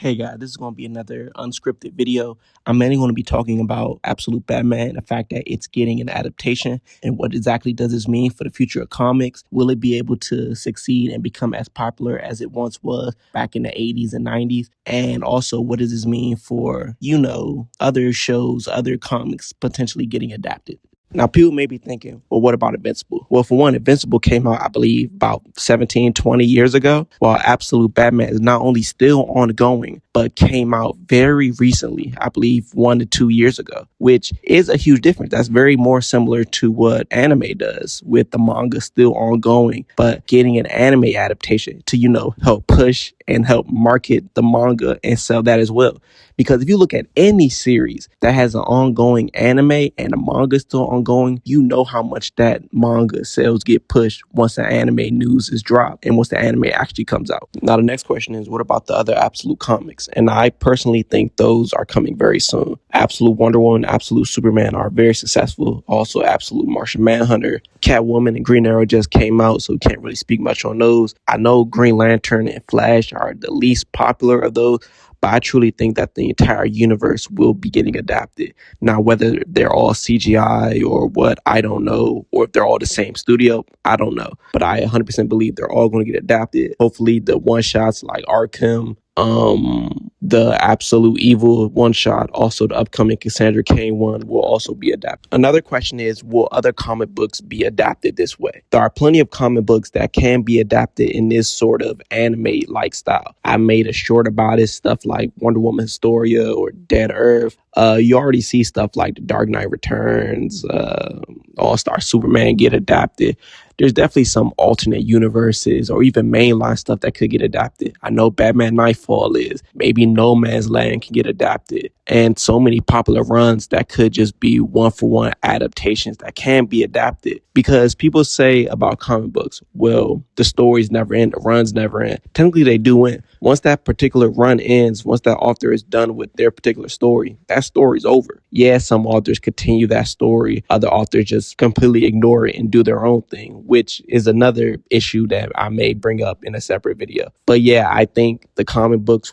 Hey guys, this is going to be another unscripted video. I'm mainly going to be talking about Absolute Batman, the fact that it's getting an adaptation, and what exactly does this mean for the future of comics? Will it be able to succeed and become as popular as it once was back in the 80s and 90s? And also, what does this mean for, other shows, other comics potentially getting adapted? Now, people may be thinking, well, what about Invincible? Well, for one, Invincible came out, I believe, about 17, 20 years ago, while Absolute Batman is not only still ongoing, but came out very recently, I believe 1 to 2 years ago, which is a huge difference. That's very more similar to what anime does, with the manga still ongoing, but getting an anime adaptation to, help push and help market the manga and sell that as well. Because if you look at any series that has an ongoing anime and the manga is still ongoing, you know how much that manga sales get pushed once the anime news is dropped and once the anime actually comes out. Now, the next question is, what about the other Absolute comics? And I personally think those are coming very soon. Absolute Wonder Woman, Absolute Superman are very successful. Also, Absolute Martian Manhunter, Catwoman, and Green Arrow just came out, so we can't really speak much on those. I know Green Lantern and Flash are the least popular of those, but I truly think that the entire universe will be getting adapted. Now, whether they're all CGI or what, I don't know. Or if they're all the same studio, I don't know. But I 100% believe they're all going to get adapted. Hopefully the one-shots like Arkham, the Absolute Evil one shot, also the upcoming Cassandra Cain one will also be adapted. Another question is, will other comic books be adapted this way? There are plenty of comic books that can be adapted in this sort of anime-like style. I made a short about it, stuff like Wonder Woman Historia or Dead Earth. You already see stuff like The Dark Knight Returns, All-Star Superman get adapted. There's definitely some alternate universes or even mainline stuff that could get adapted. I know Batman Nightfall is. Maybe No Man's Land can get adapted. And so many popular runs that could just be one-for-one adaptations that can be adapted. Because people say about comic books, well, the stories never end, the runs never end. Technically, they do end. Once that particular run ends, once that author is done with their particular story, that story's over. Yeah, some authors continue that story. Other authors just completely ignore it and do their own thing, which is another issue that I may bring up in a separate video. But yeah, I think the comic books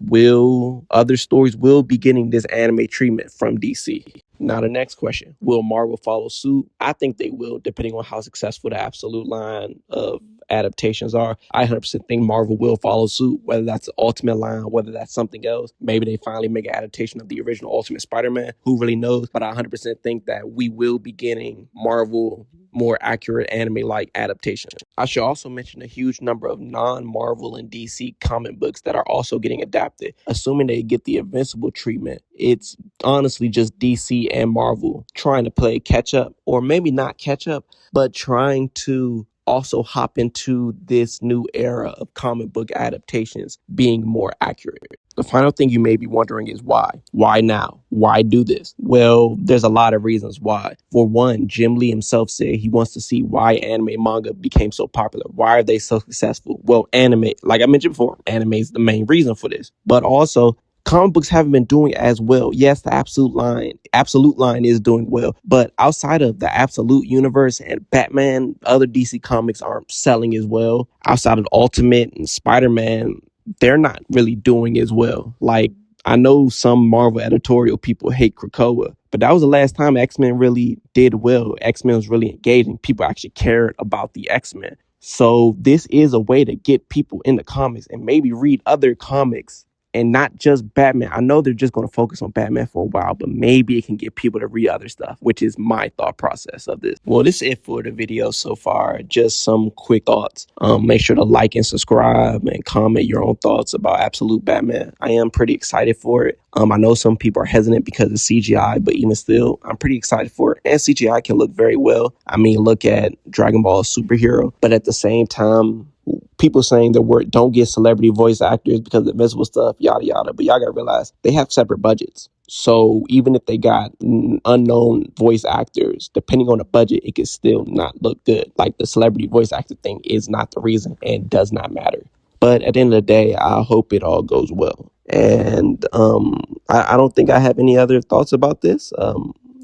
other stories will be getting this anime treatment from DC. Now, the next question, will Marvel follow suit? I think they will, depending on how successful the Absolute line of adaptations are. I 100% think Marvel will follow suit, whether that's the Ultimate line, whether that's something else. Maybe they finally make an adaptation of the original Ultimate Spider-Man. Who really knows? But I 100% think that we will be getting Marvel more accurate anime-like adaptations. I should also mention a huge number of non-Marvel and DC comic books that are also getting adapted. Assuming they get the Invincible treatment, it's honestly just DC and Marvel trying to play catch up, or maybe not catch up, but trying to also hop into this new era of comic book adaptations being more accurate. The final thing you may be wondering is why? Why now? Why do this? Well, there's a lot of reasons why. For one, Jim Lee himself said he wants to see why anime manga became so popular. Why are they so successful? Well, anime, like I mentioned before, anime is the main reason for this. But also, comic books haven't been doing as well. Yes, the Absolute line is doing well, but outside of the Absolute universe and Batman, other DC comics aren't selling as well. Outside of Ultimate and Spider-Man, they're not really doing as well. Like, I know some Marvel editorial people hate Krakoa, but that was the last time X-Men really did well. X-Men was really engaging. People actually cared about the X-Men. So this is a way to get people into comics and maybe read other comics and not just Batman. I know they're just going to focus on Batman for a while, but maybe it can get people to read other stuff, which is my thought process of this. Well, this is it for the video so far. Just some quick thoughts. Make sure to like and subscribe and comment your own thoughts about Absolute Batman. I am pretty excited for it. I know some people are hesitant because of CGI, but even still, I'm pretty excited for it. And CGI can look very well. I mean, look at Dragon Ball Superhero, but at the same time, people saying the word don't get celebrity voice actors because of Invincible stuff, yada, yada. But y'all got to realize they have separate budgets. So even if they got unknown voice actors, depending on the budget, it could still not look good. Like the celebrity voice actor thing is not the reason and does not matter. But at the end of the day, I hope it all goes well. And I don't think I have any other thoughts about this.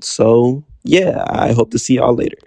So, yeah, I hope to see y'all later.